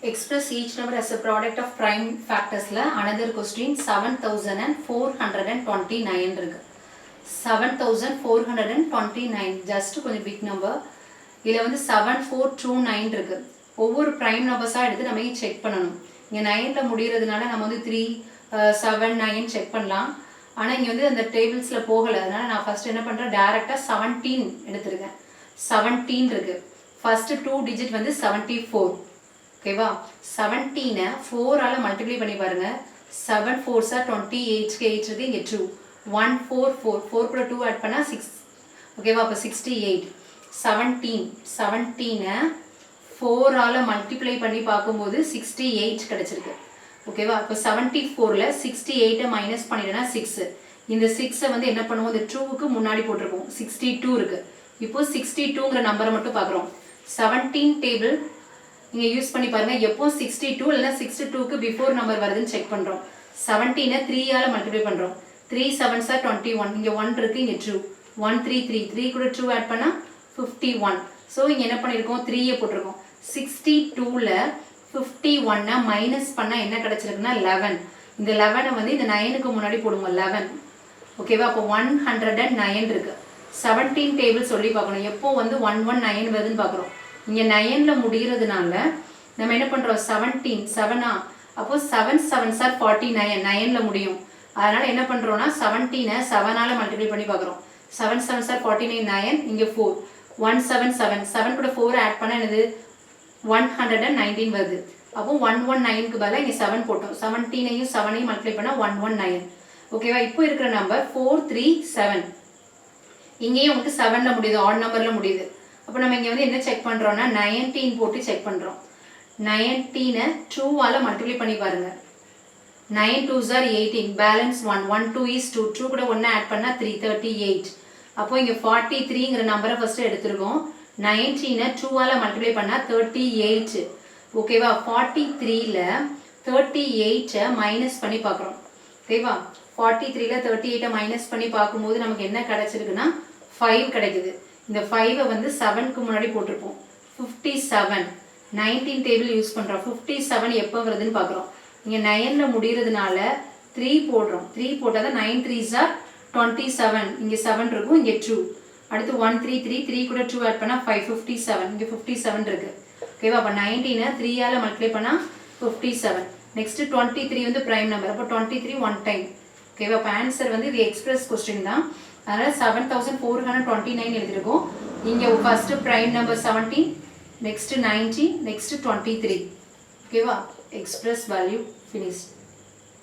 Express each number as a product of prime factors. Another question 7429 இருக்கு. 7429 just கொஞ்சம் big number. இதுல வந்து 7429 இருக்கு. ஒவ்வொரு prime numbers-ஆ எடுத்து நம்ம செக் பண்ணணும். இங்க 9ல முடியறதுனால நம்ம வந்து 3 7 9 செக் பண்ணலாம். ஆனா இங்க வந்து அந்த டேபிள்ஸ்ல போகல. அதனால நான் ஃபர்ஸ்ட் என்ன பண்றேன் டைரக்ட்டா 17 எடுத்துருக்கேன். 17 இருக்கு. ஃபர்ஸ்ட் 2 digit வந்து 74. ஓகேவா 17 4 ஆல மல்டிப்ளை பண்ணி பாருங்க 7 4s are 28 க்கு 8 இருக்கு இங்க 2 1 4 4 4 கூட 2 ஆட் பண்ணா 6 ஓகேவா அப்ப 68 17 4 ஆல மல்டிப்ளை பண்ணி பாக்கும்போது 68 கிடைச்சிருக்கு ஓகேவா அப்ப 74 ல 68 மைனஸ் பண்ணிட்டேனா 6 இந்த 6 வந்து என்ன பண்ணுவோம் இந்த 2 க்கு முன்னாடி போட்டுருவோம் 62 இருக்கு இப்போ 62ங்கற நம்பரை மட்டும் பார்க்கறோம் 17 டேபிள் இங்க யூஸ் பண்ணி பாருங்க எப்போ 62 இல்லனா 62 க்கு பிஃபோர் நம்பர் வருதுன்னு செக் பண்றோம் 17 3 ஆல மல்டிப்ளை பண்றோம் 3 7s are 21 இங்க 1 இருக்கு இங்க 2 1 3 3 3 கூட 2 ஆட் பண்ணா 51 சோ இங்க என்ன பண்ணிருக்கோம் 3 ஐ போட்டுருக்கோம் 62 ல 51 மைனஸ் பண்ணா என்ன கிடைச்சிருக்குன்னா 11 இந்த 11 வந்து இந்த 9 க்கு முன்னாடி போடுங்க 11 ஓகேவா அப்ப 109 இருக்கு 17 டேபிள் சொல்லி பார்க்கணும் எப்போ வந்து 119 வருதுன்னு பார்க்கறோம் இங்க 9ல முடியிறதுனால நம்ம என்ன பண்றோம் 17 7 அப்போ 7 7s are 49 9ல முடியும் அதனால என்ன பண்றோம்னா 17 7 ஆல மல்டிப்ளை பண்ணி பார்க்கறோம் 7 7s are 49 9 இங்க 4 177 7 கூட 4 ஆட் பண்ணா என்னது 119 வருது அப்போ 119 க்கு பதிலா இங்க 7 போட்டோம் 17 ஐயும் 7 ஐயும் மல்டிப்ளை பண்ணா 119 ஓகேவா இப்போ இருக்கிற நம்பர் 437 இங்கேயும் உங்களுக்கு 7ல முடியுது ஆட் நம்பர்ல முடியுது அப்ப நம்ம இங்க வந்து என்ன செக் பண்றோம்னா 19 போட்டு செக் பண்றோம் 19 2 ஆல மல்டிப்ளை பண்ணி பாருங்க 9 2s are 18 பேலன்ஸ் 1 1 2 is 2 2 கூட 1 ஆட் பண்ணா 3 38 அப்போ இங்க 43ங்கற நம்பரை ஃபர்ஸ்ட் எடுத்துறோம் 19 2 ஆல மல்டிப்ளை பண்ணா 38 ஓகேவா 43 ல 38 மைனஸ் பண்ணி பார்க்கறோம் ஓகேவா 43 ல 38 மைனஸ் பண்ணி பாக்கும்போது நமக்கு என்ன கிடைச்சிருக்குன்னா 5 கிடைக்குது இந்த 5 வந்து 7 க்கு முன்னாடி போட்டுருப்போம் 57 19 டேபிள் யூஸ் பண்றோம் 57 எப்போ வருதுன்னு பார்க்கறோம் இங்க 9ல முடியிறதுனால 3 போடுறோம் 3 போட்டா தான் 9 3s are 27 இங்க 7 இருக்கும் இங்க 2 அடுத்து 1 3 3 3 கூட 2 ஆட் பண்ணா 5 57 இங்க 57 இருக்கு ஓகேவா அப்ப 19 3 ஆல மல்டிப்ளை பண்ணா 57 நெக்ஸ்ட் 23 வந்து பிரைம் நம்பர் அப்ப 23 1 டைம் ஓகேவா அப்ப ஆன்சர் வந்து இது எக்ஸ்பிரஸ் क्वेश्चन தான் அதனால 7429 எழுதிருக்கோம் இங்க first prime number 17 next 90 next 23 ஓகேவா எக்ஸ்பிரஸ் வேல்யூ finished